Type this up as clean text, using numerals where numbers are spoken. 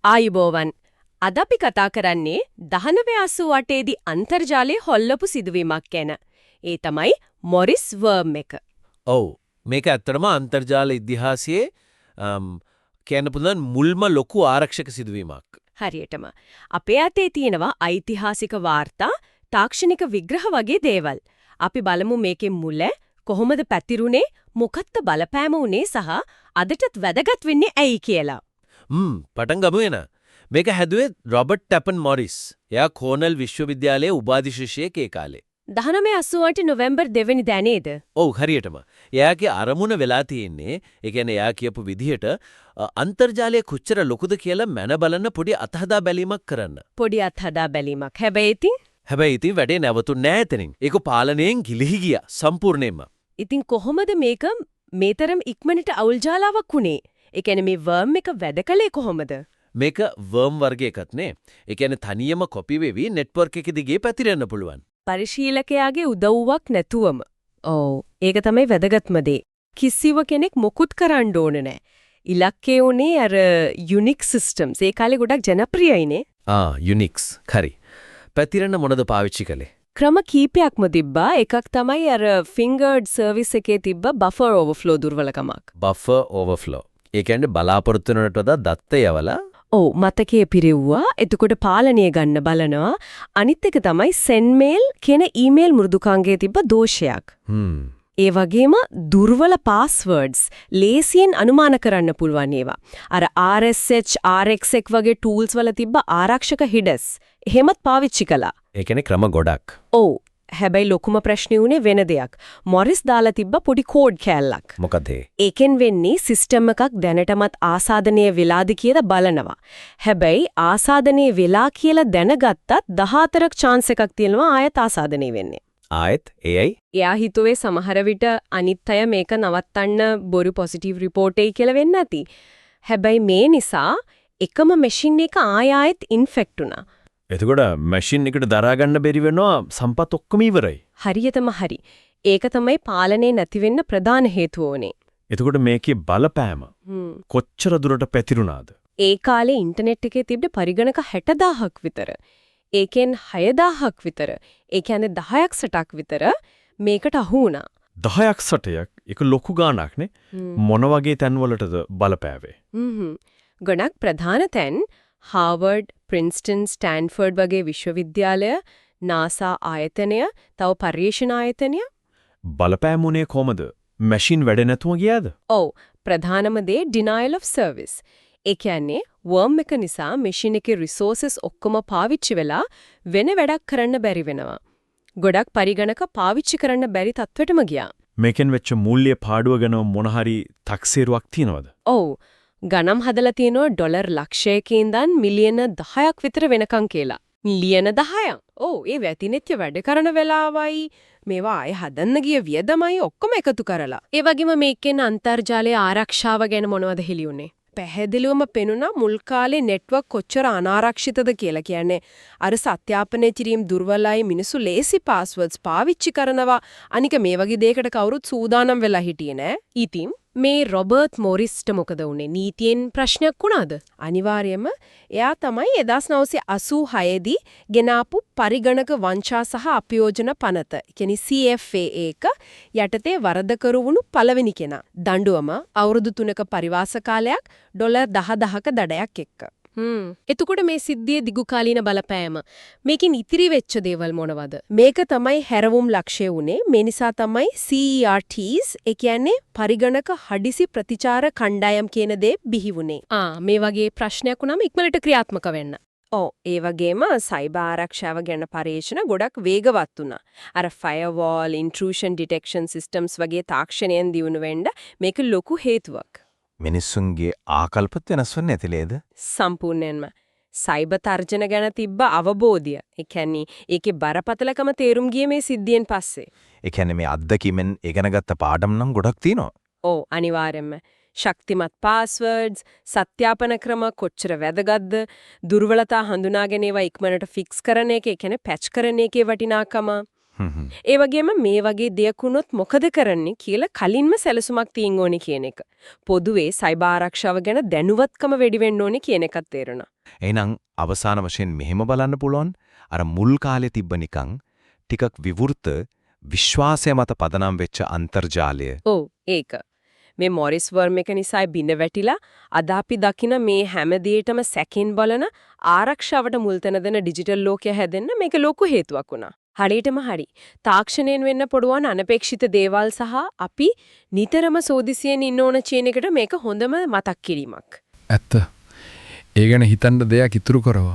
ආයුබෝවන්. අද අපි කතා කරන්නේ 1988 දී අන්තර්ජාලයේ හොල්ලපු සිදුවීමක් ගැන. ඒ තමයි මොරිස් වර්ම් එක. ඔව් මේක ඇත්තටම අන්තර්ජාල ඉතිහාසයේ කියන්න පුළුවන් මුල්ම ලොකු ආරක්ෂක සිදුවීමක්. හරියටම. අපේ අතේ තියෙනවා ඓතිහාසික වාර්තා, තාක්ෂණික විග්‍රහ වගේ දේවල්. අපි බලමු මේකේ මුල කොහොමද පැතිරුනේ, මොකක්ද බලපෑම උනේ සහ අදටත් වැදගත් වෙන්නේ ඇයි කියලා. පටන් ගමු එන. මේක හැදුවේ රොබර්ට් ටැපන් මොරිස්. එයා කෝනල් විශ්වවිද්‍යාලයේ උපාධි ශිෂ්‍යයෙක් ඒ කාලේ. 1988 නොවැම්බර් 2 වෙනිදා නේද? ඔව් හරියටම. එයාගේ අරමුණ වෙලා තියෙන්නේ, ඒ කියන්නේ එයා කියපු විදිහට අන්තර්ජාලය කොච්චර ලොකුද කියලා මැන බලන පොඩි අතහදා බැලීමක් කරන්න. පොඩි අත්හදා බැලීමක්. හැබැයි ඉතින් වැඩේ නැවතුන්නේ නැහැ එතනින්. ඒක පාලනයෙන් ගිලිහි ගියා සම්පූර්ණයෙන්ම. ඉතින් කොහොමද මේක මේතරම් ඉක්මනට අවුල්ජාලාවක් උනේ? ඒ කියන්නේ මේ වර්ම් එක වැඩ කළේ කොහොමද? මේක වර්ම් වර්ගයකත් නේ. ඒ කියන්නේ තනියම කොපි වෙවි නෙට්වර්ක් එකේ දිගේ පැතිරෙන්න පුළුවන්. පරිශීලකයාගේ උදව්වක් නැතුවම. ඔව්. ඒක තමයි වැදගත්ම දේ. කිසිව කෙනෙක් මොකුත් කරන්න ඕන නැහැ. ඉලක්කය උනේ අර යුනික් සිස්ටම්ස්. ඒ කාලේ ගොඩක් ජනප්‍රියයිනේ. යුනික්ස්. හරි. පැතිරෙන්න මොනද පාවිච්චි කළේ? ක්‍රම කීපයක්ම තිබ්බා. එකක් තමයි අර ෆින්ගර්ඩ් සර්විස් එකේ තිබ්බ බෆර් ඕවර්ෆ්ලෝ දුර්වලකමක්. Buffer overflow. ඒ කියන්නේ බලාපොරොත්තු වෙනට වඩා දත්ත යවලා ඔව් මතකයේ පිරෙව්වා. එතකොට පාලනය ගන්න බලනවා. අනිත් එක තමයි send mail කියන ඊමේල් මෘදුකාංගයේ තිබ්බ දෝෂයක්. ඒ වගේම දුර්වල passwords ලේසියෙන් අනුමාන කරන්න පුළුවන් ඒවා. අර RSH RXX වගේ tools වල තිබ්බ ආරක්ෂක හිඩස් එහෙමත් පාවිච්චි කළා. ඒ කියන්නේ ක්‍රම ගොඩක්. ඔව්. හැබැයි ලොකුම ප්‍රශ්නේ උනේ වෙන දෙයක්. මොරිස් දාලා තිබ්බ පොඩි කෝඩ් කෑල්ලක්. මොකද ඒ? ඒකෙන් වෙන්නේ සිස්ටම් එකක් දැනටමත් ආසාදනය වෙලාද කියලා බලනවා. හැබැයි ආසාදනය වෙලා කියලා දැනගත්තත් 14ක් chance එකක් තියෙනවා ආයත ආසාදනය වෙන්නේ. ආයත් එයි? එයා හිතුවේ සමහර විට අනිත් අය මේක නවත්තන්න බොරු පොසිටිව් රිපෝට් එකයි කියලා වෙන්න ඇති. හැබැයි මේ නිසා එකම මැෂින් එක ආයෙත් ඉන්ෆෙක්ට් වුණා. එතකොට මැෂින් එකට දරා ගන්න බැරි වෙනවා සම්පත් ඔක්කොම ඉවරයි. හරියටම හරි. ඒක තමයි පාලනේ නැති වෙන්න ප්‍රධාන හේතුව උනේ. එතකොට මේකේ බලපෑම කොච්චර දුරට පැතිරුණාද? ඒ කාලේ ඉන්ටර්නෙට් එකේ තිබ්බ පරිගණක 60000ක් විතර. ඒකෙන් 6000ක් විතර. ඒ කියන්නේ 10ක් සටක් විතර මේකට අහු වුණා. 10ක් සටයක්? ඒක ලොකු ගාණක් නේ. මොන වගේ තැන්වලටද බලපෑවේ? ගොඩක් ප්‍රධාන තැන් හාවර්ඩ්, ප්‍රින්ස්ටන්, ස්ටැන්ෆර්ඩ් වගේ විශ්වවිද්‍යාලය, NASA ආයතනය, තව පර්යේෂණ ආයතනය. බලපෑමුනේ කොහමද? මැෂින් වැඩ නැතුව ගියාද? ඔව්, ප්‍රධානම දේ denial of service. ඒ කියන්නේ වර්ම් එක නිසා මැෂින් එකේ resources ඔක්කොම පාවිච්චි වෙලා වෙන වැඩක් කරන්න බැරි වෙනවා. ගොඩක් පරිගණක පාවිච්චි කරන්න බැරි තත්ත්වෙටම ගියා. මේකෙන් වෙච්ච මූල්‍ය පාඩුව ගැන මොන හරි තක්සේරුවක් තියනවද? ඔව්. ගණම් හදලා තියෙනවා ඩොලර් ලක්ෂයක ඉඳන් මිලියන 10ක් විතර වෙනකන් කියලා. මිලියන 10ක්. ඔව් ඒ වැතිනෙච්ච වැඩ කරන වෙලාවයි මේවා ආය හදන්න ගිය වියදමයි ඔක්කොම එකතු කරලා. ඒ වගේම මේකෙන් අන්තර්ජාලයේ ආරක්ෂාව ගැන මොනවද හෙළියුනේ? පැහැදිලිවම පෙනුණා මුල් කාලේ නෙට්වර්ක් කොච්චර අනාරක්ෂිතද කියලා. කියන්නේ අර සත්‍යාපනය කිරීම දුර්වලයි, මිනිස්සු ලේසි පාස්වර්ඩ්ස් පාවිච්චි කරනවා. අනික මේ වගේ දෙයකට කවුරුත් සූදානම් වෙලා හිටියේ නෑ. ඉතින් මේ රොබර්ට් මොරිස්ට මොකද වුනේ? නීතියෙන් ප්‍රශ්නයක් වුණාද? අනිවාර්යයෙන්ම එයා තමයි 1986 දී ගෙනාපු පරිගණක වංචා සහ අපයෝජන පනත. කියන්නේ CFA එක යටතේ වරදකරු වුණු පළවෙනි කෙනා. දඬුවම අවුරුදු 3ක පරිවාස කාලයක් ඩොලර් 10000ක දඩයක් එක්ක. එතකොට මේ සිද්ධියේ දිගුකාලීන බලපෑම මේකෙන් ඉතිරි වෙච්ච දේවල් මොනවද? මේක තමයි හැරවුම් ලක්ෂ්‍ය උනේ. මේ නිසා තමයි CERTs ඒ කියන්නේ පරිගණක හදිසි ප්‍රතිචාර කණ්ඩායම් කියන දේ බිහි වුනේ. මේ වගේ ප්‍රශ්නයක් වුණාම ඉක්මනට ක්‍රියාත්මක වෙන්න. ඒ වගේම සයිබර් ආරක්ෂාව ගැන පරීක්ෂණ ගොඩක් වේගවත් වුණා. අර ෆයර්වෝල්, ඉන්ට්‍රූෂන් ඩිටෙක්ෂන් සිස්ටම්ස් වගේ තාක්ෂණයෙන් දියුණු වෙන්න මේක ලොකු හේතුවක්. මිනිස්සුන්ගේ ආකල්පත් වෙනස් වෙන්නේ නැතිලේද? සම්පූර්ණයෙන්ම. සයිබර් තර්ජන ගැන තිබ්බ අවබෝධය. ඒ කියන්නේ ඒකේ බරපතලකම තේරුම් ගියේ මේ සිද්ධියෙන් පස්සේ. ඒ කියන්නේ මේ අත්දැකීමෙන් ඉගෙනගත්ත පාඩම් නම් ගොඩක් තියෙනවා. ඔව් අනිවාර්යයෙන්ම. ශක්තිමත් පාස්වර්ඩ්ස්, සත්‍යාපන ක්‍රම කොච්චර වැදගත්ද, දුර්වලතා හඳුනාගෙන ඒවා ඉක්මනට ෆික්ස් කරන එක, ඒ කියන්නේ පැච් කරන එකේ වටිනාකම. ඒ වගේම මේ වගේ දෙයක් වුණොත් මොකද කරන්නේ කියලා කලින්ම සැලසුමක් තියෙන්න ඕනේ කියන එක. පොදුවේ සයිබර් ආරක්ෂාව ගැන දැනුවත්කම වැඩි වෙන්න ඕනේ කියන එකත් තේරුණා. එහෙනම් අවසාන වශයෙන් මෙහෙම බලන්න පුළුවන් අර මුල් කාලේ තිබ්බ නිකන් ටිකක් විවෘත විශ්වාසය මත පදනම් වෙච්ච අන්තර්ජාලය. ඔව් ඒක. මේ මොරිස් වර්ම් එක නිසා බිඳ වැටිලා අද අපි දකින මේ හැම දෙයකටම සැකෙන් බලන ආරක්ෂාවට මුල් තැන දෙන ඩිජිටල් ලෝකය හැදෙන්න මේක ලොකු හේතුවක් වුණා. හරියටම හරි. තාක්ෂණයෙන් වෙන්න පුළුවන් අනපේක්ෂිත දේවල් සහ අපි නිතරම සෝදිසියෙන් ඉන්න ඕන කියන එකට මේක හොඳම මතක් කිරීමක්. ඇත්ත. ඒ ගැන හිතන්න දෙයක් ඉතුරු කරව.